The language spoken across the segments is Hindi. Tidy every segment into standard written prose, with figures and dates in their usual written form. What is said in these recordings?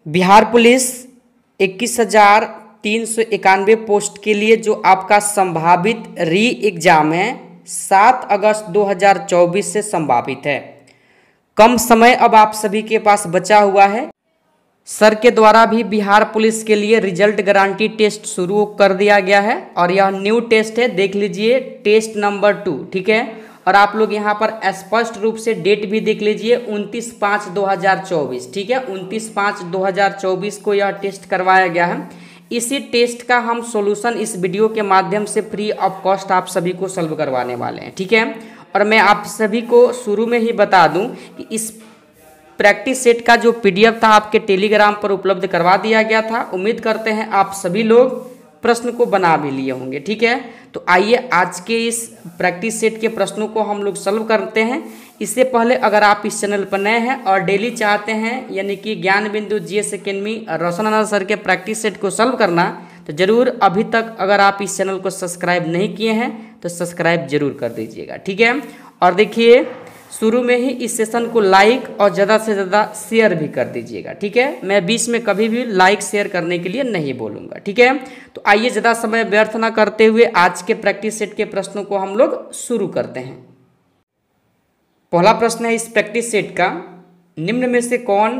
बिहार पुलिस 21,391 पोस्ट के लिए जो आपका संभावित री एग्ज़ाम है 7 अगस्त 2024 से संभावित है। कम समय अब आप सभी के पास बचा हुआ है। सर के द्वारा भी बिहार पुलिस के लिए रिजल्ट गारंटी टेस्ट शुरू कर दिया गया है और यह न्यू टेस्ट है, देख लीजिए टेस्ट नंबर 2, ठीक है। और आप लोग यहाँ पर स्पष्ट रूप से डेट भी देख लीजिए 29/5/2024, ठीक है। 29/5/2024 को यह टेस्ट करवाया गया है। इसी टेस्ट का हम सॉल्यूशन इस वीडियो के माध्यम से फ्री ऑफ कॉस्ट आप सभी को सॉल्व करवाने वाले हैं, ठीक है। और मैं आप सभी को शुरू में ही बता दूं कि इस प्रैक्टिस सेट का जो पीडीएफ था आपके टेलीग्राम पर उपलब्ध करवा दिया गया था। उम्मीद करते हैं आप सभी लोग प्रश्न को बना भी लिए होंगे, ठीक है। तो आइए आज के इस प्रैक्टिस सेट के प्रश्नों को हम लोग सॉल्व करते हैं। इससे पहले अगर आप इस चैनल पर नए हैं और डेली चाहते हैं यानी कि ज्ञान बिंदु जीएस एकेडमी रोशन आनंद सर के प्रैक्टिस सेट को सॉल्व करना, तो ज़रूर अभी तक अगर आप इस चैनल को सब्सक्राइब नहीं किए हैं तो सब्सक्राइब जरूर कर दीजिएगा, ठीक है। और देखिए शुरू में ही इस सेशन को लाइक और ज़्यादा से ज़्यादा शेयर भी कर दीजिएगा, ठीक है। मैं बीच में कभी भी लाइक शेयर करने के लिए नहीं बोलूँगा, ठीक है। तो आइए ज़्यादा समय व्यर्थ ना करते हुए आज के प्रैक्टिस सेट के प्रश्नों को हम लोग शुरू करते हैं। पहला प्रश्न है इस प्रैक्टिस सेट का, निम्न में से कौन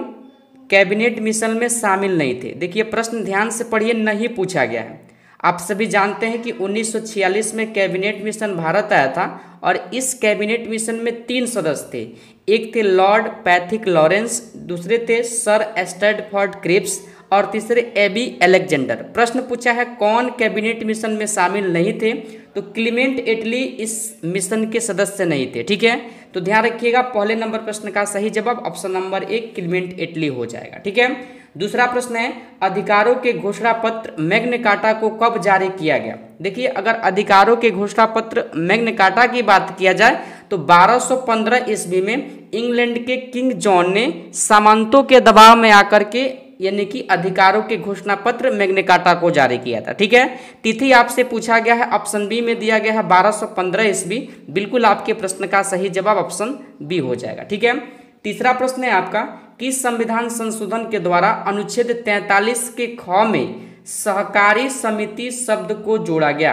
कैबिनेट मिशन में शामिल नहीं थे। देखिए प्रश्न ध्यान से पढ़िए, नहीं पूछा गया है। आप सभी जानते हैं कि 1946 में कैबिनेट मिशन भारत आया था और इस कैबिनेट मिशन में 3 सदस्य थे। एक थे लॉर्ड पैथिक लॉरेंस, दूसरे थे सर स्टैटफोर्ड क्रिप्स और तीसरे एबी अलेक्जेंडर। प्रश्न पूछा है कौन कैबिनेट मिशन में शामिल नहीं थे, तो क्लीमेंट एटली इस मिशन के सदस्य नहीं थे, ठीक है। तो ध्यान रखिएगा पहले नंबर प्रश्न का सही जवाब ऑप्शन नंबर 1 क्लीमेंट एटली हो जाएगा, ठीक है। दूसरा प्रश्न है अधिकारों के घोषणा पत्र मैग्ना कार्टा को कब जारी किया गया। देखिए अगर अधिकारों के घोषणा पत्र मैग्ना कार्टा की बात किया जाए तो 1215 ईस्वी में इंग्लैंड के किंग जॉन ने सामंतों के दबाव में आकर के यानी कि अधिकारों के घोषणा पत्र मैग्ना कार्टा को जारी किया था, ठीक है। तिथि आपसे पूछा गया है, ऑप्शन बी में दिया गया है 1215 ईस्वी। बिल्कुल आपके प्रश्न का सही जवाब ऑप्शन बी हो जाएगा, ठीक है। तीसरा प्रश्न है आपका, किस संविधान संशोधन के द्वारा अनुच्छेद 43 के ख में सहकारी समिति शब्द को जोड़ा गया।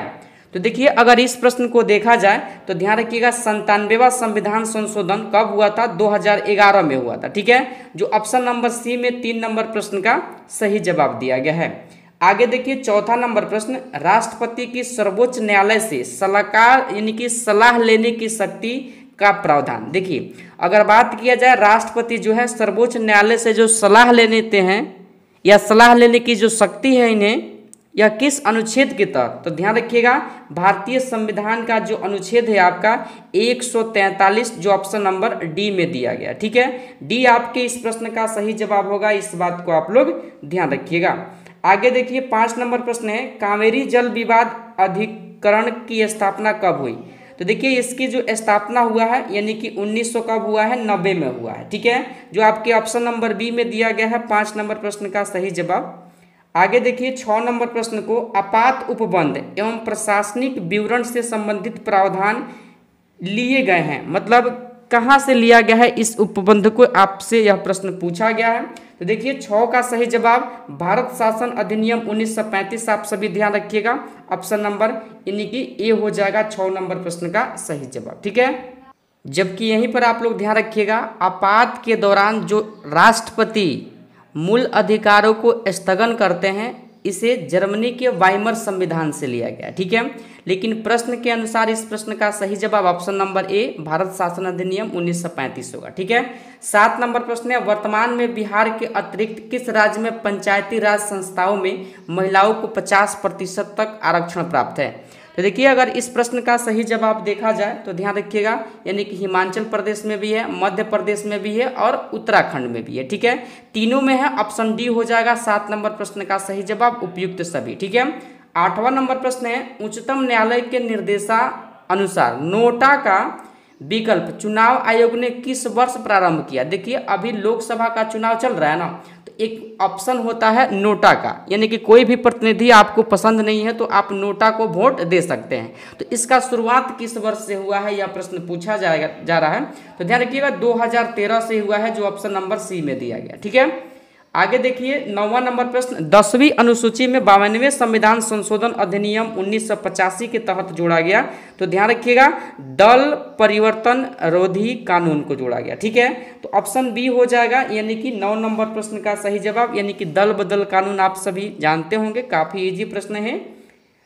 तो देखिए अगर इस प्रश्न को देखा जाए तो ध्यान रखिएगा 97वां संविधान संशोधन कब हुआ था, 2011 में हुआ था, ठीक है। जो ऑप्शन नंबर सी में 3 नंबर प्रश्न का सही जवाब दिया गया है। आगे देखिए चौथा नंबर प्रश्न, राष्ट्रपति की सर्वोच्च न्यायालय से सलाहकार यानी कि सलाह लेने की शक्ति का प्रावधान। देखिए अगर बात किया जाए राष्ट्रपति जो है सर्वोच्च न्यायालय से जो सलाह लेते हैं या सलाह लेने की जो शक्ति है इन्हें, यह किस अनुच्छेद के तहत, तो ध्यान रखिएगा भारतीय संविधान का जो अनुच्छेद है आपका 143 जो ऑप्शन नंबर डी में दिया गया, ठीक है। डी आपके इस प्रश्न का सही जवाब होगा, इस बात को आप लोग ध्यान रखिएगा। आगे देखिए 5 नंबर प्रश्न है, कावेरी जल विवाद अधिकरण की स्थापना कब हुई। तो देखिए इसकी जो स्थापना हुआ है यानी कि 1900 कब हुआ है, 90 में हुआ है, ठीक है। जो आपके ऑप्शन नंबर बी में दिया गया है 5 नंबर प्रश्न का सही जवाब। आगे देखिए 6 नंबर प्रश्न को, आपात उपबंध एवं प्रशासनिक विवरण से संबंधित प्रावधान लिए गए हैं, मतलब कहाँ से लिया गया है इस उपबंध को, आपसे यह प्रश्न पूछा गया है। तो देखिए 6 का सही जवाब भारत शासन अधिनियम 1935, आप सभी ध्यान रखिएगा ऑप्शन नंबर यानी कि ए हो जाएगा 6 नंबर प्रश्न का सही जवाब, ठीक है। जबकि यहीं पर आप लोग ध्यान रखिएगा आपात के दौरान जो राष्ट्रपति मूल अधिकारों को स्थगन करते हैं, इसे जर्मनी के वाइमर संविधान से लिया गया, ठीक है। लेकिन प्रश्न के अनुसार इस प्रश्न का सही जवाब ऑप्शन नंबर ए भारत शासन अधिनियम 1935 होगा, ठीक है। 7 नंबर प्रश्न है, वर्तमान में बिहार के अतिरिक्त किस राज्य में पंचायती राज संस्थाओं में महिलाओं को 50% तक आरक्षण प्राप्त है। तो देखिए अगर इस प्रश्न का सही जवाब देखा जाए तो ध्यान रखिएगा यानी कि हिमाचल प्रदेश में भी है, मध्य प्रदेश में भी है और उत्तराखंड में भी है, ठीक है। तीनों में है, ऑप्शन डी हो जाएगा 7 नंबर प्रश्न का सही जवाब उपयुक्त सभी, ठीक है। 8वां नंबर प्रश्न है, उच्चतम न्यायालय के निर्देशानुसार नोटा का विकल्प चुनाव आयोग ने किस वर्ष प्रारंभ किया। देखिए अभी लोकसभा का चुनाव चल रहा है ना, तो एक ऑप्शन होता है नोटा का, यानी कि कोई भी प्रतिनिधि आपको पसंद नहीं है तो आप नोटा को वोट दे सकते हैं। तो इसका शुरुआत किस वर्ष से हुआ है यह प्रश्न पूछा जा रहा है। तो ध्यान रखिएगा 2013 से हुआ है, जो ऑप्शन नंबर सी में दिया गया, ठीक है। आगे देखिए 9वां नंबर प्रश्न, 10वीं अनुसूची में 52वें संविधान संशोधन अधिनियम 1985 के तहत जोड़ा गया। तो ध्यान रखिएगा, दल परिवर्तन रोधी कानून को जोड़ा गया। ठीक है, तो ऑप्शन बी हो जाएगा, यानी कि 9 नंबर प्रश्न का सही जवाब, यानी कि दल बदल कानून आप सभी जानते होंगे, काफी इजी प्रश्न है।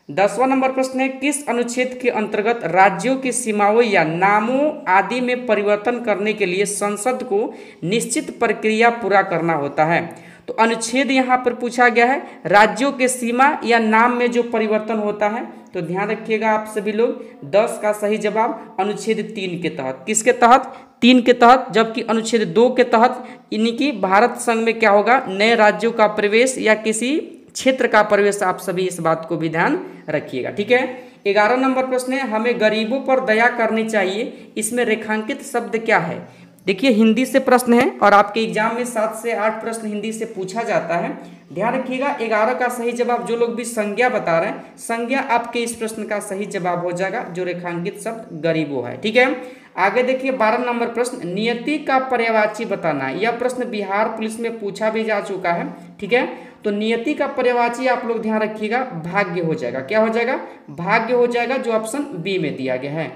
10वां नंबर प्रश्न है, किस अनुच्छेद के अंतर्गत राज्यों की सीमाओं या नामों आदि में परिवर्तन करने के लिए संसद को निश्चित प्रक्रिया पूरा करना होता है। तो अनुच्छेद यहाँ पर पूछा गया है, राज्यों के सीमा या नाम में जो परिवर्तन होता है। तो ध्यान रखिएगा आप सभी लोग, 10 का सही जवाब अनुच्छेद 3 के तहत। किसके तहत? 3 के तहत, जबकि अनुच्छेद 2 के तहत यानी कि भारत संघ में क्या होगा, नए राज्यों का प्रवेश या किसी क्षेत्र का प्रवेश। आप सभी इस बात को भी ध्यान रखिएगा। ठीक है, 11 नंबर प्रश्न है, हमें गरीबों पर दया करनी चाहिए, इसमें रेखांकित शब्द क्या है? देखिए हिंदी से प्रश्न है और आपके एग्जाम में 7 से 8 प्रश्न हिंदी से पूछा जाता है। ध्यान रखिएगा, 11 का सही जवाब, जो लोग भी संज्ञा बता रहे हैं, संज्ञा आपके इस प्रश्न का सही जवाब हो जाएगा, जो रेखांकित शब्द गरीबों है। ठीक है, आगे देखिए 12 नंबर प्रश्न, नियति का पर्यायवाची बताना है। यह प्रश्न बिहार पुलिस में पूछा भी जा चुका है। ठीक है, तो नियति का पर्यायवाची आप लोग ध्यान रखिएगा, भाग्य हो जाएगा। क्या हो जाएगा? भाग्य हो जाएगा, जो ऑप्शन बी में दिया गया है।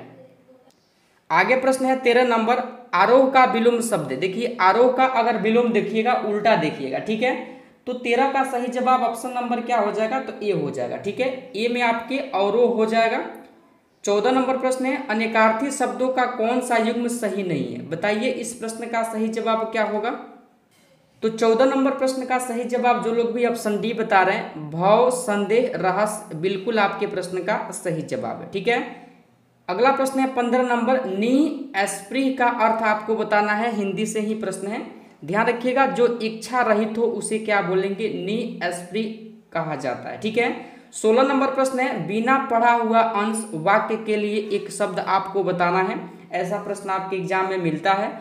आगे प्रश्न है 13 नंबर, आरोह का विलोम शब्द। देखिए आरोह का अगर विलोम देखिएगा, उल्टा देखिएगा। ठीक है, तो 13 का सही जवाब ऑप्शन नंबर क्या हो जाएगा? तो ए हो जाएगा। ठीक है, ए में आपके अवरोह हो जाएगा। 14 नंबर प्रश्न है, अनेकार्थी शब्दों का कौन सा युग्म सही नहीं है? बताइए इस प्रश्न का सही जवाब क्या होगा? तो 14 नंबर प्रश्न का सही जवाब, जो लोग भी ऑप्शन डी बता रहे हैं, भाव, संदेह, रहस्य, बिल्कुल आपके प्रश्न का सही जवाब है। ठीक है, अगला प्रश्न है 15 नंबर, नी एस्प्री का अर्थ आपको बताना है, हिंदी से ही प्रश्न है। ध्यान रखिएगा, जो इच्छा रहित हो उसे क्या बोलेंगे? नी एस्प्री कहा जाता है। ठीक है, 16 नंबर प्रश्न है, बिना पढ़ा हुआ अंश वाक्य के लिए एक शब्द आपको बताना है। ऐसा प्रश्न आपके एग्जाम में मिलता है,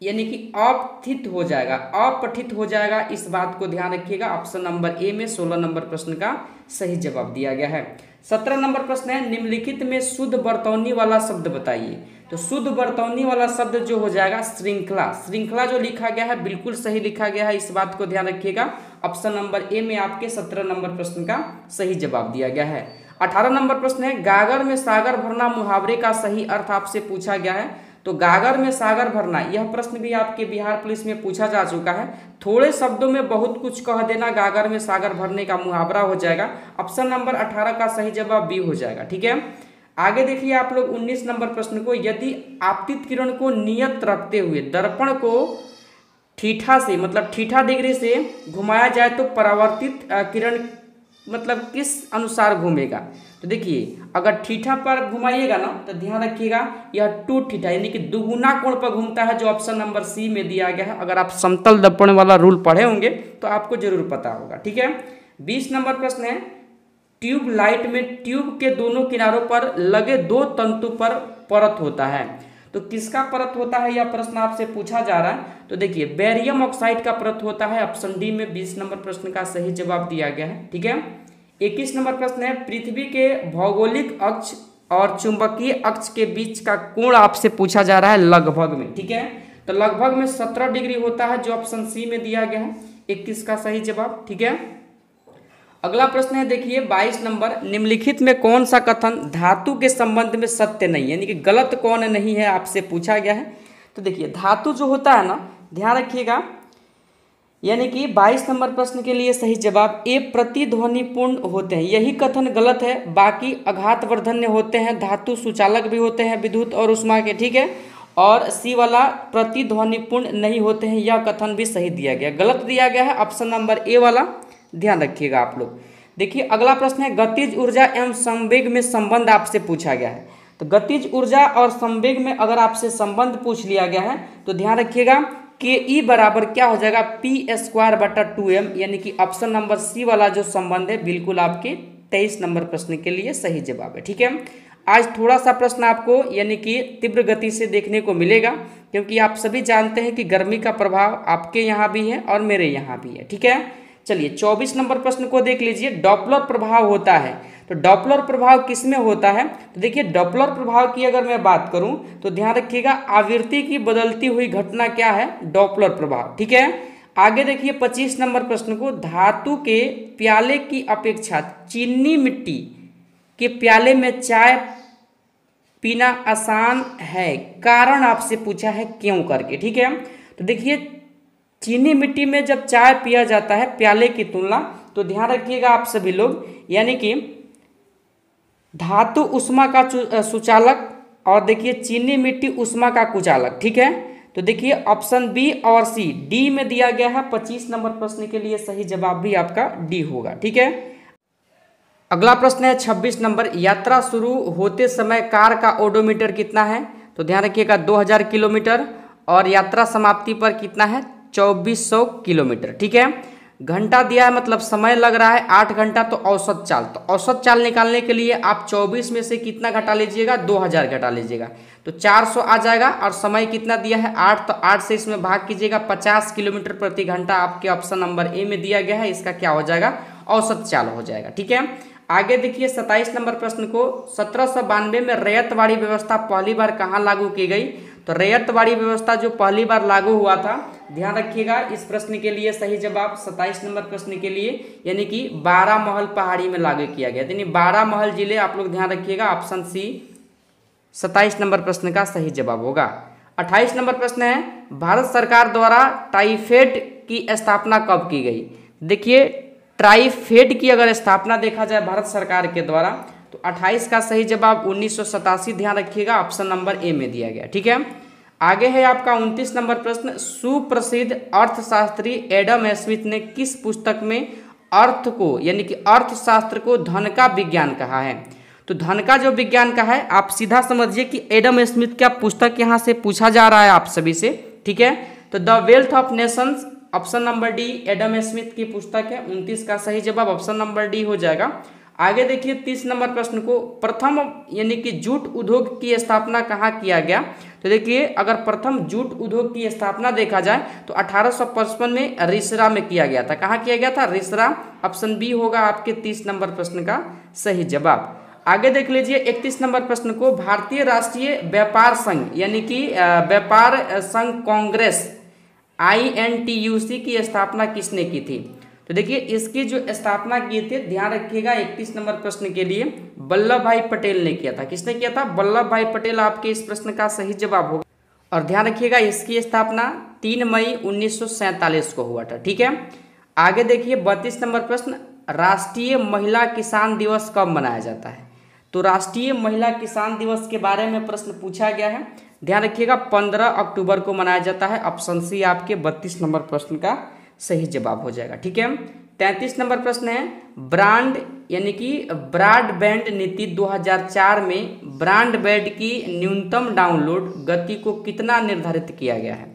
यानी कि अपठित हो जाएगा, अपठित हो जाएगा। इस बात को ध्यान रखिएगा, ऑप्शन नंबर ए में 16 नंबर प्रश्न का सही जवाब दिया गया है। 17 नंबर प्रश्न है, निम्नलिखित में शुद्ध वर्तौनी वाला शब्द बताइए। तो शुद्ध वर्तौनी वाला शब्द जो हो जाएगा श्रृंखला। श्रृंखला जो लिखा गया है बिल्कुल सही लिखा गया है, इस बात को ध्यान रखिएगा। ऑप्शन नंबर ए में आपके 17 नंबर प्रश्न का सही जवाब दिया गया है। 18 नंबर प्रश्न है, गागर में सागर भरना मुहावरे का सही अर्थ आपसे पूछा गया है। तो गागर में सागर भरना, यह प्रश्न भी आपके बिहार पुलिस में पूछा जा चुका है। थोड़े शब्दों में बहुत कुछ कह देना, गागर में सागर भरने का मुहावरा हो जाएगा। ऑप्शन नंबर 18 का सही जवाब बी हो जाएगा। ठीक है, आगे देखिए आप लोग 19 नंबर प्रश्न को, यदि आपतित किरण को नियत रखते हुए दर्पण को ठीठा से, मतलब ठीठा डिग्री से घुमाया जाए तो परावर्तित किरण मतलब किस अनुसार घूमेगा? तो देखिए अगर ठीठा पर घुमाइएगा ना, तो ध्यान रखिएगा यह 2 ठीठा यानी कि दुगुना कोण पर घूमता है, जो ऑप्शन नंबर सी में दिया गया है। अगर आप समतल दर्पण वाला रूल पढ़े होंगे तो आपको जरूर पता होगा। ठीक है, 20 नंबर प्रश्न है, ट्यूब लाइट में ट्यूब के दोनों किनारों पर लगे 2 तंतु पर परत होता है। तो किसका परत होता है, यह प्रश्न आपसे पूछा जा रहा है। तो देखिए बेरियम ऑक्साइड का परत होता है, ऑप्शन डी में 20 नंबर प्रश्न का सही जवाब दिया गया है। ठीक है, 21 नंबर प्रश्न है, पृथ्वी के भौगोलिक अक्ष और चुंबकीय अक्ष के बीच का कोण आपसे पूछा जा रहा है लगभग में। ठीक है, तो लगभग में 17 डिग्री होता है, जो ऑप्शन सी में दिया गया है, 21 का सही जवाब। ठीक है, अगला प्रश्न है देखिए 22 नंबर, निम्नलिखित में कौन सा कथन धातु के संबंध में सत्य नहीं है, यानी कि गलत कौन नहीं है, आपसे पूछा गया है। तो देखिए धातु जो होता है ना, ध्यान रखिएगा, यानी कि 22 नंबर प्रश्न के लिए सही जवाब ए प्रतिध्वनिपूर्ण होते हैं, यही कथन गलत है। बाकी आघातवर्धन्य होते हैं, धातु सुचालक भी होते हैं विद्युत और उष्मा के। ठीक है, और सी वाला प्रतिध्वनिपूर्ण नहीं होते हैं, यह कथन भी सही दिया गया, गलत दिया गया है ऑप्शन नंबर ए वाला, ध्यान रखिएगा आप लोग। देखिए अगला प्रश्न है, गतिज ऊर्जा एवं संवेग में संबंध आपसे पूछा गया है। तो गतिज ऊर्जा और संवेग में अगर आपसे संबंध पूछ लिया गया है तो ध्यान रखिएगा के ई बराबर क्या हो जाएगा, p²/2m, यानी कि ऑप्शन नंबर सी वाला जो संबंध है बिल्कुल आपके 23 नंबर प्रश्न के लिए सही जवाब है। ठीक है, आज थोड़ा सा प्रश्न आपको यानी कि तीव्र गति से देखने को मिलेगा, क्योंकि आप सभी जानते हैं कि गर्मी का प्रभाव आपके यहाँ भी है और मेरे यहाँ भी है। ठीक है, चलिए 24 नंबर प्रश्न को देख लीजिए, डॉपलर प्रभाव होता है। तो डॉपलर प्रभाव किस में होता है? तो देखिए डॉपलर प्रभाव की अगर मैं बात करूं तो ध्यान रखिएगा आवृत्ति की बदलती हुई घटना क्या है, डॉपलर प्रभाव। ठीक है, आगे देखिए 25 नंबर प्रश्न को, धातु के प्याले की अपेक्षा चीनी मिट्टी के प्याले में चाय पीना आसान है, कारण आपसे पूछा है क्यों करके। ठीक है, तो देखिए चीनी मिट्टी में जब चाय पिया जाता है प्याले की तुलना, तो ध्यान रखिएगा आप सभी लोग, यानी कि धातु उष्मा का सुचालक और देखिए चीनी मिट्टी उष्मा का कुचालक। ठीक है, तो देखिए ऑप्शन बी और सी डी में दिया गया है। 25 नंबर प्रश्न के लिए सही जवाब भी आपका डी होगा। ठीक है, अगला प्रश्न है 26 नंबर, यात्रा शुरू होते समय कार का ओडोमीटर कितना है? तो ध्यान रखिएगा 2000 किलोमीटर, और यात्रा समाप्ति पर कितना है? 2400 किलोमीटर। ठीक है, घंटा दिया है मतलब समय लग रहा है 8 घंटा, तो औसत चाल, तो औसत चाल निकालने के लिए आप 24 में से कितना घटा लीजिएगा? 2000 घटा लीजिएगा, तो 400 आ जाएगा। और समय कितना दिया है? 8, तो 8 से इसमें भाग कीजिएगा, 50 किलोमीटर प्रति घंटा आपके ऑप्शन नंबर ए में दिया गया है। इसका क्या हो जाएगा? औसत चाल हो जाएगा। ठीक है, आगे देखिए 27 नंबर प्रश्न को, 1792 में रैयतवाड़ी व्यवस्था पहली बार कहाँ लागू की गई? तो रैयतवाड़ी व्यवस्था जो पहली बार लागू हुआ था, ध्यान रखिएगा इस प्रश्न के लिए सही जवाब 27 नंबर प्रश्न के लिए, यानी कि बारामहल पहाड़ी में लागू किया गया, यानी बारामहल जिले, आप लोग ध्यान रखिएगा ऑप्शन सी 27 नंबर प्रश्न का सही जवाब होगा। 28 नंबर प्रश्न है, भारत सरकार द्वारा टाइफेड की स्थापना कब की गई? देखिए ट्राइफेड की अगर स्थापना देखा जाए भारत सरकार के द्वारा, तो 28 का सही जवाब 1987, ध्यान रखिएगा ऑप्शन नंबर ए में दिया गया। ठीक है, आगे है आपका 29 नंबर प्रश्न, सुप्रसिद्ध अर्थशास्त्री एडम स्मिथ ने किस पुस्तक में अर्थ को, यानी कि अर्थशास्त्र को धन का विज्ञान कहा है? तो धन का जो विज्ञान का है, आप सीधा समझिए कि एडम स्मिथ का पुस्तक यहाँ से पूछा जा रहा है आप सभी से। ठीक है, तो the wealth of Nations, option number D Adam Smith की पुस्तक है। 29 का सही जवाब ऑप्शन नंबर डी हो जाएगा। आगे देखिए 30 नंबर प्रश्न को, प्रथम यानी कि जूट उद्योग की स्थापना कहाँ किया गया? तो देखिए अगर प्रथम जूट उद्योग की स्थापना देखा जाए तो 1855 में रिसरा में किया गया था। कहाँ किया गया था? रिसरा, ऑप्शन बी होगा आपके 30 नंबर प्रश्न का सही जवाब। आगे देख लीजिए 31 नंबर प्रश्न को, भारतीय राष्ट्रीय व्यापार संघ यानी कि व्यापार संघ कांग्रेस INTUC की स्थापना किसने की थी? तो देखिए इसकी जो स्थापना की थी, ध्यान रखिएगा 31 नंबर प्रश्न के लिए वल्लभ भाई पटेल ने किया था। किसने किया था? वल्लभ भाई पटेल आपके इस प्रश्न का सही जवाब होगा। और ध्यान रखिएगा इसकी स्थापना 3 मई 1947 को हुआ था। ठीक है, आगे देखिए 32 नंबर प्रश्न, राष्ट्रीय महिला किसान दिवस कब मनाया जाता है? तो राष्ट्रीय महिला किसान दिवस के बारे में प्रश्न पूछा गया है। ध्यान रखिएगा 15 अक्टूबर को मनाया जाता है। ऑप्शन सी आपके 32 नंबर प्रश्न का सही जवाब हो जाएगा। ठीक है, 33 नंबर प्रश्न है, ब्रांड यानी कि ब्रॉडबैंड नीति 2004 में ब्रॉडबैंड की न्यूनतम डाउनलोड गति को कितना निर्धारित किया गया है?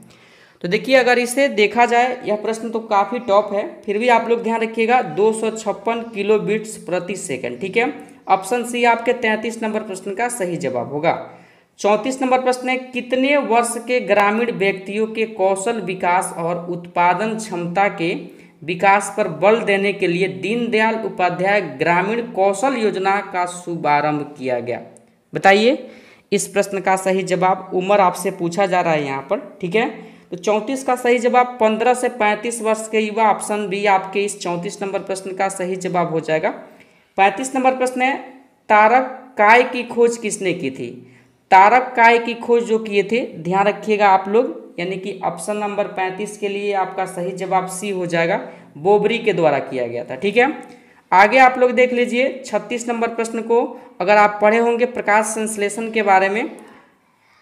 तो देखिए अगर इसे देखा जाए, यह प्रश्न तो काफ़ी टॉप है, फिर भी आप लोग ध्यान रखिएगा 256 किलोबिट्स प्रति सेकंड। ठीक है, ऑप्शन सी आपके 33 नंबर प्रश्न का सही जवाब होगा। 34 नंबर प्रश्न है, कितने वर्ष के ग्रामीण व्यक्तियों के कौशल विकास और उत्पादन क्षमता के विकास पर बल देने के लिए दीनदयाल उपाध्याय ग्रामीण कौशल योजना का शुभारंभ किया गया? बताइए इस प्रश्न का सही जवाब। उम्र आपसे पूछा जा रहा है यहाँ पर। ठीक है, तो 34 का सही जवाब 15 से 35 वर्ष के युवा, ऑप्शन बी आपके इस 34 नंबर प्रश्न का सही जवाब हो जाएगा। 35 नंबर प्रश्न है, तारक काय की खोज किसने की थी? तारक काय की खोज जो किए थे, ध्यान रखिएगा आप लोग, यानी कि ऑप्शन नंबर 35 के लिए आपका सही जवाब सी हो जाएगा, बोबरी के द्वारा किया गया था। ठीक है, आगे आप लोग देख लीजिए 36 नंबर प्रश्न को, अगर आप पढ़े होंगे प्रकाश संश्लेषण के बारे में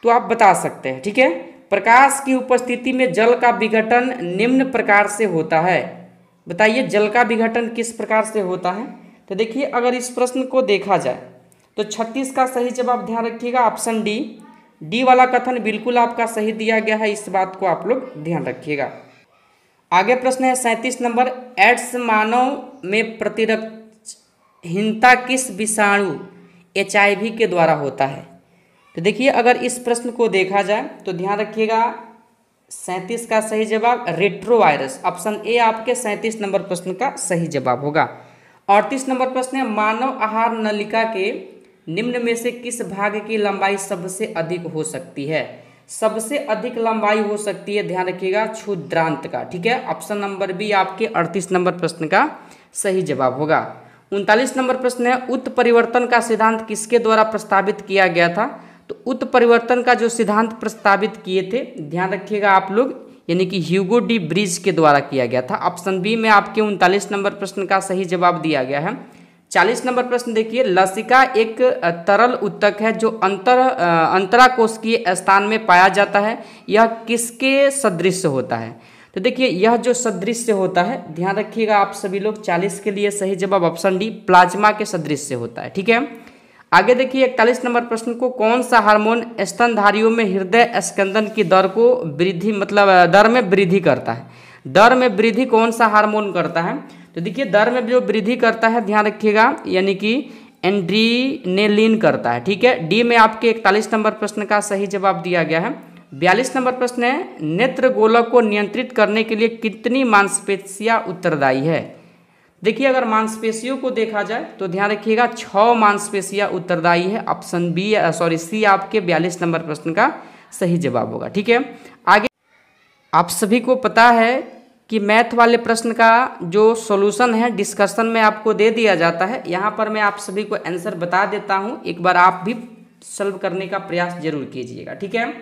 तो आप बता सकते हैं। ठीक है, प्रकाश की उपस्थिति में जल का विघटन निम्न प्रकार से होता है। बताइए जल का विघटन किस प्रकार से होता है? तो देखिए अगर इस प्रश्न को देखा जाए तो 36 का सही जवाब ध्यान रखिएगा ऑप्शन डी वाला कथन बिल्कुल आपका सही दिया गया है, इस बात को आप लोग ध्यान रखिएगा। आगे प्रश्न है 37 नंबर, एड्स मानव में प्रतिरक्षहीनता किस विषाणु HIV के द्वारा होता है? तो देखिए अगर इस प्रश्न को देखा जाए तो ध्यान रखिएगा 37 का सही जवाब रेट्रोवायरस, ऑप्शन ए आपके 37 नंबर प्रश्न का सही जवाब होगा। 38 नंबर प्रश्न है, मानव आहार नलिका के निम्न में से किस भाग की लंबाई सबसे अधिक हो सकती है? सबसे अधिक लंबाई हो सकती है, ध्यान रखिएगा, क्षुद्रांत का। ठीक है, ऑप्शन नंबर बी आपके 38 नंबर प्रश्न का सही जवाब होगा। 39 नंबर प्रश्न है, उत्परिवर्तन का सिद्धांत किसके द्वारा प्रस्तावित किया गया था? तो उत्परिवर्तन का जो सिद्धांत प्रस्तावित किए थे, ध्यान रखिएगा आप लोग, यानी कि ह्यूगो डी ब्रिज के द्वारा किया गया था। ऑप्शन बी में आपके 39 नंबर प्रश्न का सही जवाब दिया गया है। 40 नंबर प्रश्न देखिए, लसिका एक तरल उत्तक है जो अंतराकोशिकीय स्थान में पाया जाता है, यह किसके सदृश होता है? तो देखिए यह जो सदृश होता है, ध्यान रखिएगा आप सभी लोग, 40 के लिए सही जवाब ऑप्शन डी प्लाज्मा के सदृश होता है। ठीक है, आगे देखिए 41 नंबर प्रश्न को, कौन सा हार्मोन स्तनधारियों में हृदय स्कंदन की दर को वृद्धि दर में वृद्धि करता है? दर में वृद्धि कौन सा हार्मोन करता है? तो देखिए दर में जो वृद्धि करता है, ध्यान रखिएगा, यानी कि एंड्रीनेलिन करता है। ठीक है, डी में आपके 41 नंबर प्रश्न का सही जवाब दिया गया है। 42 नंबर प्रश्न है, नेत्र गोलक को नियंत्रित करने के लिए कितनी मांसपेशियां उत्तरदायी है? देखिए अगर मांसपेशियों को देखा जाए तो ध्यान रखिएगा 6 मांसपेशियां उत्तरदायी है। ऑप्शन सी आपके 42 नंबर प्रश्न का सही जवाब होगा। ठीक है, आगे आप सभी को पता है कि मैथ वाले प्रश्न का जो सॉल्यूशन है डिस्कशन में आपको दे दिया जाता है। यहाँ पर मैं आप सभी को आंसर बता देता हूँ, एक बार आप भी सॉल्व करने का प्रयास जरूर कीजिएगा। ठीक है,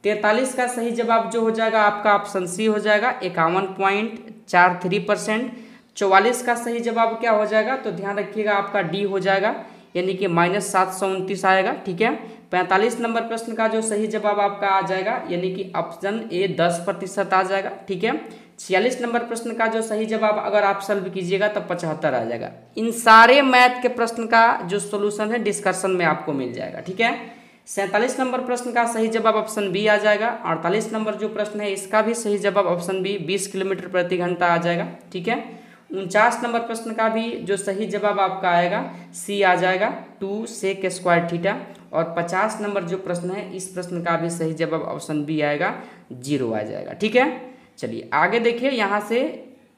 43 का सही जवाब जो हो जाएगा आपका ऑप्शन सी हो जाएगा, 51.43%। 44 का सही जवाब क्या हो जाएगा? तो ध्यान रखिएगा आपका डी हो जाएगा, यानी कि -729 आएगा। ठीक है, 45 नंबर प्रश्न का जो सही जवाब आपका आ जाएगा, यानी कि ऑप्शन ए 10% आ जाएगा। ठीक है, 46 नंबर प्रश्न का जो सही जवाब अगर आप सॉल्व कीजिएगा तो 75 आ जाएगा। इन सारे मैथ के प्रश्न का जो सोल्यूशन है डिस्कशन में आपको मिल जाएगा। ठीक है, 47 नंबर प्रश्न का सही जवाब ऑप्शन बी आ जाएगा। 48 नंबर जो प्रश्न है इसका भी सही जवाब ऑप्शन बी 20 किलोमीटर प्रति घंटा आ जाएगा। ठीक है, 49 नंबर प्रश्न का भी जो सही जवाब आपका आएगा सी आ जाएगा, 2 सेक स्क्वायर थीटा। और 50 नंबर जो प्रश्न है इस प्रश्न का भी सही जवाब ऑप्शन बी आएगा, 0 आ जाएगा। ठीक है, चलिए आगे देखिए, यहाँ से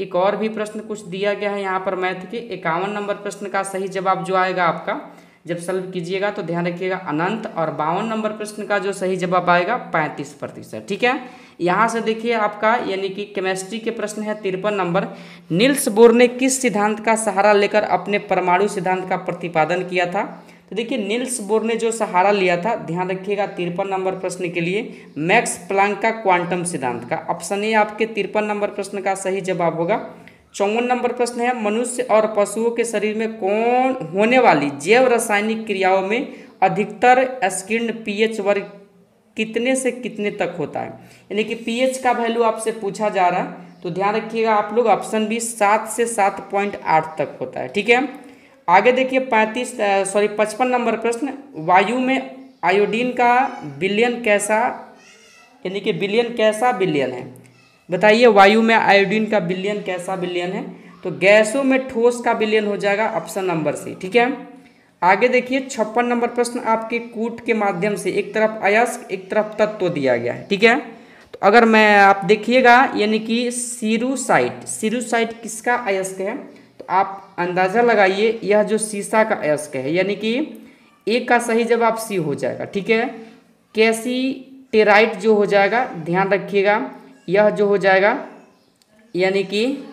एक और भी प्रश्न कुछ दिया गया है यहाँ पर मैथ के। 51 नंबर प्रश्न का सही जवाब जो आएगा आपका, जब सॉल्व कीजिएगा तो ध्यान रखिएगा अनंत। और 52 नंबर प्रश्न का जो सही जवाब आएगा 35%। ठीक है, यहाँ से देखिए आपका, यानी कि केमिस्ट्री के प्रश्न है 53 नंबर, नील्स बोर ने किस सिद्धांत का सहारा लेकर अपने परमाणु सिद्धांत का प्रतिपादन किया था? तो देखिए नील्स बोर ने जो सहारा लिया था, ध्यान रखिएगा 53 नंबर प्रश्न के लिए मैक्स प्लांक का क्वांटम सिद्धांत का। ऑप्शन ए आपके 53 नंबर प्रश्न का सही जवाब होगा। 54 नंबर प्रश्न है, मनुष्य और पशुओं के शरीर में कौन होने वाली जैव रासायनिक क्रियाओं में अधिकतर स्कीर्ण पीएच वर्ग कितने से कितने तक होता है? यानी कि पीएच का वैल्यू आपसे पूछा जा रहा है, तो ध्यान रखिएगा आप लोग, ऑप्शन बी 7 से 7.8 तक होता है। ठीक है, आगे देखिए 55 नंबर प्रश्न, वायु में आयोडीन का विलयन कैसा, यानी कि विलयन कैसा विलयन है? बताइए वायु में आयोडीन का विलयन कैसा विलयन है? तो गैसों में ठोस का विलयन हो जाएगा, ऑप्शन नंबर सी। ठीक है, आगे देखिए 56 नंबर प्रश्न आपके कूट के माध्यम से एक तरफ अयस्क एक तरफ तत्व दिया गया है। ठीक है, तो अगर मैं आप देखिएगा, यानी कि सीरूसाइट किसका अयस्क है? तो आप अंदाजा लगाइए, यह जो सीसा का अयस्क है, यानी कि एक का सही जवाब सी हो जाएगा। ठीक है, कैसीटेराइट जो हो जाएगा, ध्यान रखिएगा, यह जो हो जाएगा, यानी कि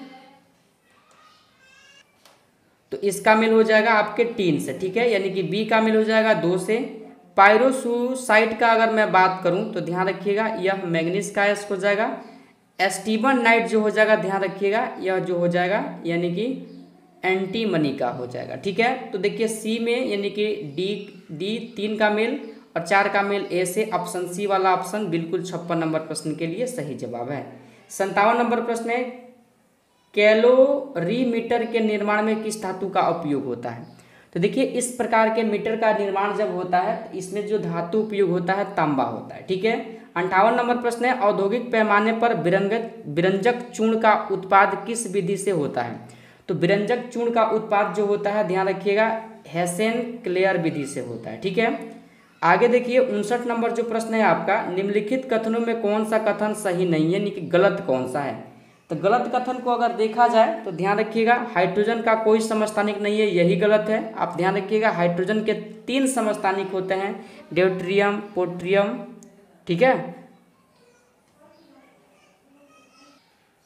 तो इसका मिल हो जाएगा आपके 3 से। ठीक है, यानी कि बी का मिल हो जाएगा 2 से। पायरोसूसाइट का अगर मैं बात करूं तो ध्यान रखिएगा यह मैग्नीज का अयस्क हो जाएगा। एस्टिबनाइट जो हो जाएगा, ध्यान रखिएगा यह जो हो जाएगा, यानी कि एंटीमनी का हो जाएगा। ठीक है, तो देखिए सी में, यानी कि डी 3 का मेल और 4 का मेल ए से, ऑप्शन सी वाला ऑप्शन बिल्कुल 56 नंबर प्रश्न के लिए सही जवाब है। 57 नंबर प्रश्न है, कैलोरीमीटर के निर्माण में किस धातु का उपयोग होता है? तो देखिए इस प्रकार के मीटर का निर्माण जब होता है तो इसमें जो धातु उपयोग होता है तांबा होता है। ठीक है, 58 नंबर प्रश्न है, औद्योगिक पैमाने पर विरंजक चूर्ण का उत्पाद किस विधि से होता है? तो विरंजक चूर्ण का उत्पाद जो होता है, ध्यान रखिएगा, हेसेन-क्लेयर विधि से होता है। ठीक है, आगे देखिए 59 नंबर जो प्रश्न है आपका, निम्नलिखित कथनों में कौन सा कथन सही नहीं है, यानी कि गलत कौन सा है? तो गलत कथन को अगर देखा जाए तो ध्यान रखिएगा हाइड्रोजन का कोई समस्थानिक नहीं है, यही गलत है। आप ध्यान रखिएगा हाइड्रोजन के 3 समस्थानिक होते हैं, ड्यूटेरियम, पोट्रियम, ठीक है,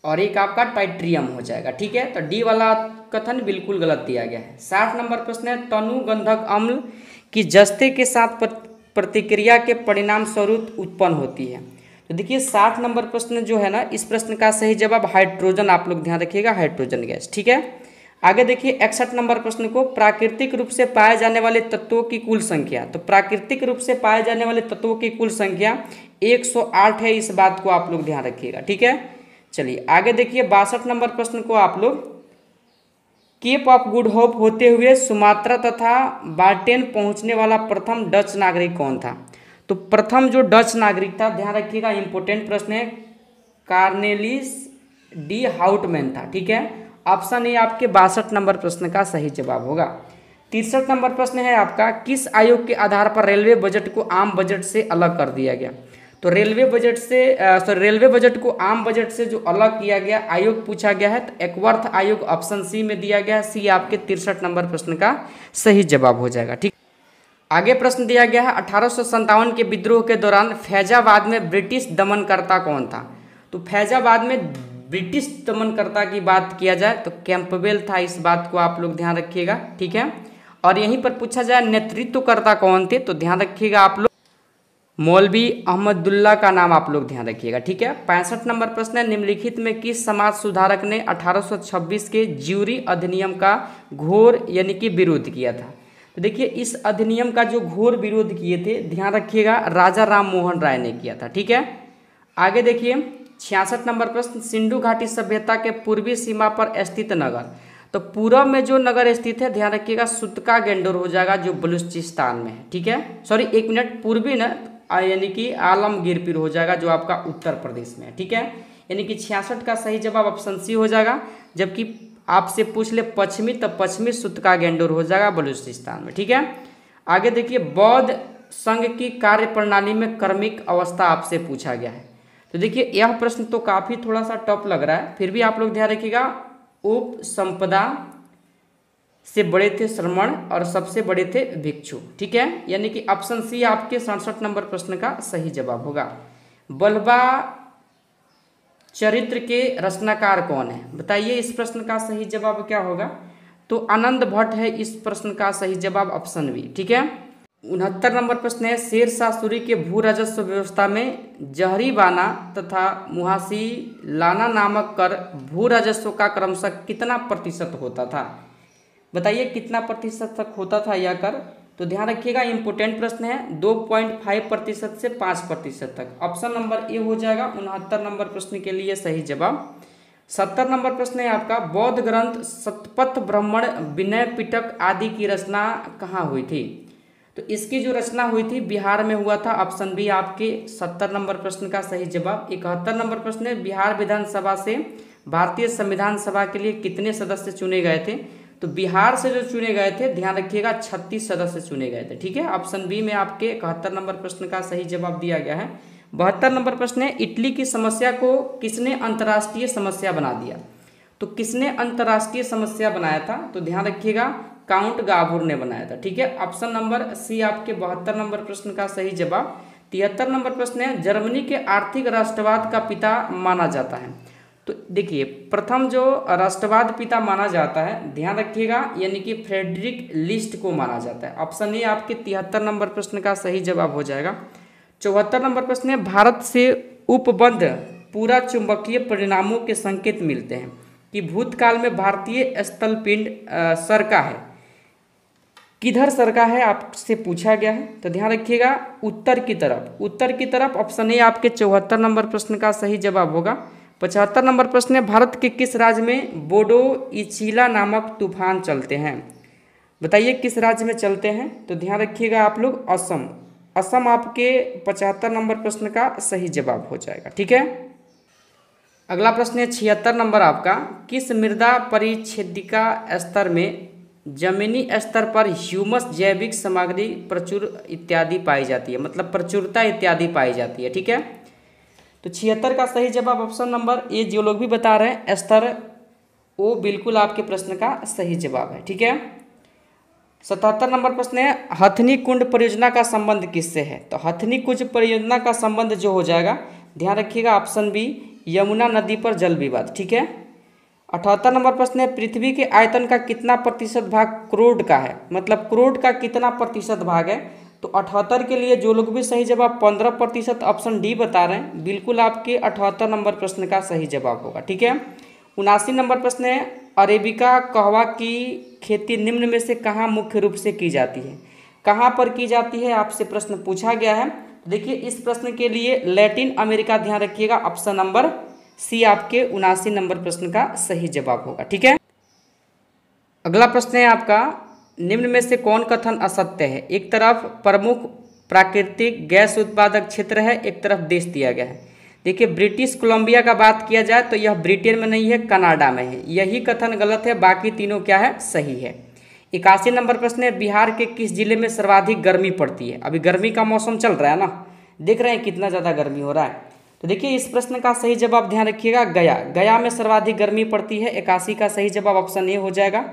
और एक आपका टाइट्रियम हो जाएगा। ठीक है, तो डी वाला कथन बिल्कुल गलत दिया गया है। 60 नंबर प्रश्न है, तनु गंधक अम्ल की जस्ते के साथ प्रतिक्रिया के परिणाम स्वरूप उत्पन्न होती है। तो देखिए 60 नंबर प्रश्न जो है ना, इस प्रश्न का सही जवाब हाइड्रोजन, आप लोग ध्यान रखिएगा, हाइड्रोजन गैस। ठीक है, आगे देखिए 61 नंबर प्रश्न को, प्राकृतिक रूप से पाए जाने वाले तत्वों की कुल संख्या। तो प्राकृतिक रूप से पाए जाने वाले तत्वों की कुल संख्या 108 है, इस बात को आप लोग ध्यान रखिएगा। ठीक है, चलिए आगे देखिए 62 नंबर प्रश्न को आप लोग, केप ऑफ गुड होप होते हुए सुमात्रा तथा बाल्टेन पहुंचने वाला प्रथम डच नागरिक कौन था। तो प्रथम जो डच नागरिक था, ध्यान रखिएगा, इंपोर्टेंट प्रश्न है, कार्नेलिस डी हाउटमैन था। ठीक है, ऑप्शन ए आपके 62 नंबर प्रश्न का सही जवाब होगा। 63 नंबर प्रश्न है आपका, किस आयोग के आधार पर रेलवे बजट को आम बजट से अलग कर दिया गया। तो रेलवे बजट को आम बजट से जो अलग किया गया आयोग पूछा गया है, तो एकवर्थ आयोग ऑप्शन सी में दिया गया है। सी आपके 63 नंबर प्रश्न का सही जवाब हो जाएगा। ठीक, आगे प्रश्न दिया गया है, 1857 के विद्रोह के दौरान फैजाबाद में ब्रिटिश दमनकर्ता कौन था। तो फैजाबाद में ब्रिटिश दमनकर्ता की बात किया जाए तो कैंपबेल था, इस बात को आप लोग ध्यान रखिएगा। ठीक है, और यहीं पर पूछा जाए नेतृत्वकर्ता कौन थे, तो ध्यान रखिएगा आप लोग, मौलवी अहमदुल्ला का नाम आप लोग ध्यान रखिएगा। ठीक है, 65 नंबर प्रश्न है, निम्नलिखित में किस समाज सुधारक ने 1826 के ज्यूरी अधिनियम का घोर यानी कि विरोध किया था। तो देखिए इस अधिनियम का जो घोर विरोध किए थे, ध्यान रखिएगा, राजा राम मोहन राय ने किया था। ठीक है, आगे देखिए 66 नंबर प्रश्न, सिंधु घाटी सभ्यता के पूर्वी सीमा पर स्थित नगर। तो पूरब में जो नगर स्थित है, ध्यान रखिएगा, सुतका गेंडोर हो जाएगा, जो बलूचिस्तान में है। ठीक है, सॉरी एक मिनट, पूर्वी न यानी कि आलमगीरपुर हो जाएगा, जो आपका उत्तर प्रदेश में है। ठीक है, यानी कि 66 का सही जवाब ऑप्शन सी हो जाएगा। जबकि आपसे पूछ ले पश्चिमी, तब पश्चिमी सुतका गेंडोर हो जाएगा बलूचिस्तान में। ठीक है, आगे देखिए बौद्ध संघ की कार्य प्रणाली में क्रमिक अवस्था आपसे पूछा गया है। तो देखिए यह प्रश्न तो काफ़ी थोड़ा सा टफ लग रहा है, फिर भी आप लोग ध्यान रखिएगा, उप संपदा से बड़े थे श्रमण और सबसे बड़े थे भिक्षु। ठीक है, यानी कि ऑप्शन सी आपके 67 नंबर प्रश्न का सही जवाब होगा। बल्बा चरित्र के रचनाकार कौन है, बताइए इस प्रश्न का सही जवाब क्या होगा। तो आनंद भट्ट है इस प्रश्न का सही जवाब, ऑप्शन बी। ठीक है, 69 नंबर प्रश्न है, शेर शाह सूरी के भू राजस्व व्यवस्था में जहरी बाना तथा मुहासी लाना नामक कर भू राजस्व का क्रमशः कितना प्रतिशत होता था। बताइए कितना प्रतिशत तक होता था यह कर। तो ध्यान रखिएगा, इंपोर्टेंट प्रश्न है, 2.5% से 5% तक। ऑप्शन नंबर ए हो जाएगा 69 नंबर प्रश्न के लिए सही जवाब। 70 नंबर प्रश्न है आपका, बौद्ध ग्रंथ शतपथ ब्राह्मण विनय पिटक आदि की रचना कहाँ हुई थी। तो इसकी जो रचना हुई थी बिहार में हुआ था, ऑप्शन बी आपके 70 नंबर प्रश्न का सही जवाब। 71 नंबर प्रश्न है, बिहार विधानसभा से भारतीय संविधान सभा के लिए कितने सदस्य चुने गए थे। तो बिहार से जो चुने गए थे, ध्यान रखिएगा, 36 सदस्य चुने गए थे। ठीक है, ऑप्शन बी में आपके 71 नंबर प्रश्न का सही जवाब दिया गया है। 72 नंबर प्रश्न है, इटली की समस्या को किसने अंतर्राष्ट्रीय समस्या बना दिया। तो किसने अंतर्राष्ट्रीय समस्या बनाया था, तो ध्यान रखिएगा, काउंट गाबुर ने बनाया था। ठीक है, ऑप्शन नंबर सी आपके 72 नंबर प्रश्न का सही जवाब। 73 नंबर प्रश्न है, जर्मनी के आर्थिक राष्ट्रवाद का पिता माना जाता है। तो देखिए प्रथम जो राष्ट्रवाद पिता माना जाता है, ध्यान रखिएगा, यानी कि फ्रेडरिक लिस्ट को माना जाता है। ऑप्शन ए आपके 73 नंबर प्रश्न का सही जवाब हो जाएगा। 74 नंबर प्रश्न है, भारत से उपबद्ध पूरा चुंबकीय परिणामों के संकेत मिलते हैं कि भूतकाल में भारतीय स्थलपिंड सरका है, किधर सरका है आपसे पूछा गया है। तो ध्यान रखिएगा, उत्तर की तरफ, उत्तर की तरफ। ऑप्शन ए आपके 74 नंबर प्रश्न का सही जवाब होगा। 75 नंबर प्रश्न है, भारत के किस राज्य में बोडो इचिला नामक तूफान चलते हैं। बताइए किस राज्य में चलते हैं। तो ध्यान रखिएगा आप लोग, असम। असम आपके 75 नंबर प्रश्न का सही जवाब हो जाएगा। ठीक है, अगला प्रश्न है 76 नंबर आपका, किस मृदा परिच्छेदिका स्तर में जमीनी स्तर पर ह्यूमस जैविक सामग्री प्रचुर इत्यादि पाई जाती है, मतलब प्रचुरता इत्यादि पाई जाती है। ठीक है, तो 76 का सही जवाब ऑप्शन नंबर ए, जो लोग भी बता रहे हैं स्तर ओ, बिल्कुल आपके प्रश्न का सही जवाब है। ठीक है, 77 नंबर प्रश्न है, हथनी कुंड परियोजना का संबंध किससे है। तो हथनी कुंज परियोजना का संबंध जो हो जाएगा, ध्यान रखिएगा, ऑप्शन बी यमुना नदी पर जल विवाद। ठीक है। 78 नंबर प्रश्न है, पृथ्वी के आयतन का कितना प्रतिशत भाग क्रोड का है, मतलब क्रोड का कितना प्रतिशत भाग है। तो 78 के लिए जो लोग भी सही जवाब 15% ऑप्शन डी बता रहे हैं, बिल्कुल आपके 78 नंबर प्रश्न का सही जवाब होगा। ठीक है। 79 नंबर प्रश्न है, अरेबिका कहवा की खेती निम्न में से कहाँ मुख्य रूप से की जाती है, कहाँ पर की जाती है, आपसे प्रश्न पूछा गया है। देखिए इस प्रश्न के लिए लैटिन अमेरिका ध्यान रखिएगा, ऑप्शन नंबर सी आपके 79 नंबर प्रश्न का सही जवाब होगा। ठीक है। अगला प्रश्न है आपका, निम्न में से कौन कथन असत्य है। एक तरफ प्रमुख प्राकृतिक गैस उत्पादक क्षेत्र है, एक तरफ देश दिया गया है। देखिए ब्रिटिश कोलंबिया का बात किया जाए तो यह ब्रिटेन में नहीं है, कनाडा में है, यही कथन गलत है, बाकी तीनों क्या है, सही है। 81 नंबर प्रश्न है, बिहार के किस जिले में सर्वाधिक गर्मी पड़ती है। अभी गर्मी का मौसम चल रहा है ना, देख रहे हैं कितना ज़्यादा गर्मी हो रहा है। तो देखिए इस प्रश्न का सही जवाब ध्यान रखिएगा, गया। गया में सर्वाधिक गर्मी पड़ती है। 81 का सही जवाब ऑप्शन ए हो जाएगा।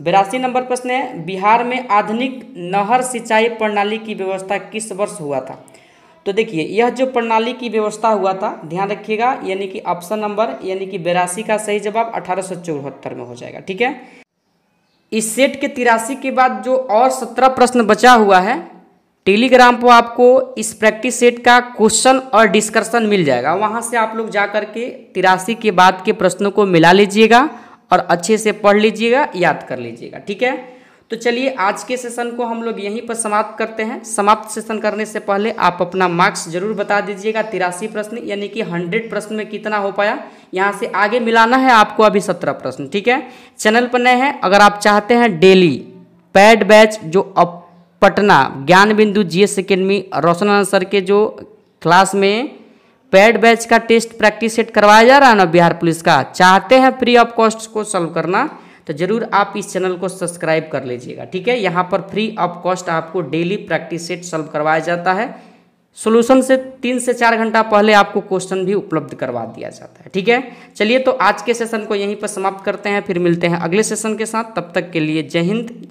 82 नंबर प्रश्न है, बिहार में आधुनिक नहर सिंचाई प्रणाली की व्यवस्था किस वर्ष हुआ था। तो देखिए यह जो प्रणाली की व्यवस्था हुआ था, ध्यान रखिएगा, यानी कि ऑप्शन नंबर यानी कि 82 का सही जवाब 1874 में हो जाएगा। ठीक है। इस सेट के 83 के बाद जो और 17 प्रश्न बचा हुआ है, टेलीग्राम पर आपको इस प्रैक्टिस सेट का क्वेश्चन और डिस्कशन मिल जाएगा, वहां से आप लोग जा करके 83 के बाद के प्रश्नों को मिला लीजिएगा और अच्छे से पढ़ लीजिएगा, याद कर लीजिएगा। ठीक है। तो चलिए आज के सेशन को हम लोग यहीं पर समाप्त करते हैं। समाप्त सेशन करने से पहले आप अपना मार्क्स जरूर बता दीजिएगा। 83 प्रश्न यानी कि 100 प्रश्न में कितना हो पाया, यहाँ से आगे मिलाना है आपको अभी 17 प्रश्न। ठीक है। चैनल पर नए हैं, अगर आप चाहते हैं डेली पैड बैच जो पटना ज्ञान बिंदु जीएस एकेडमी रोशन आंसर के जो क्लास में पैड बैच का टेस्ट प्रैक्टिस सेट करवाया जा रहा है ना बिहार पुलिस का, चाहते हैं फ्री ऑफ कॉस्ट को सॉल्व करना, तो जरूर आप इस चैनल को सब्सक्राइब कर लीजिएगा। ठीक है। यहाँ पर फ्री ऑफ कॉस्ट आपको डेली प्रैक्टिस सेट सॉल्व करवाया जाता है। सॉल्यूशन से 3 से 4 घंटा पहले आपको क्वेश्चन भी उपलब्ध करवा दिया जाता है। ठीक है। चलिए तो आज के सेशन को यहीं पर समाप्त करते हैं, फिर मिलते हैं अगले सेशन के साथ। तब तक के लिए जय हिंद।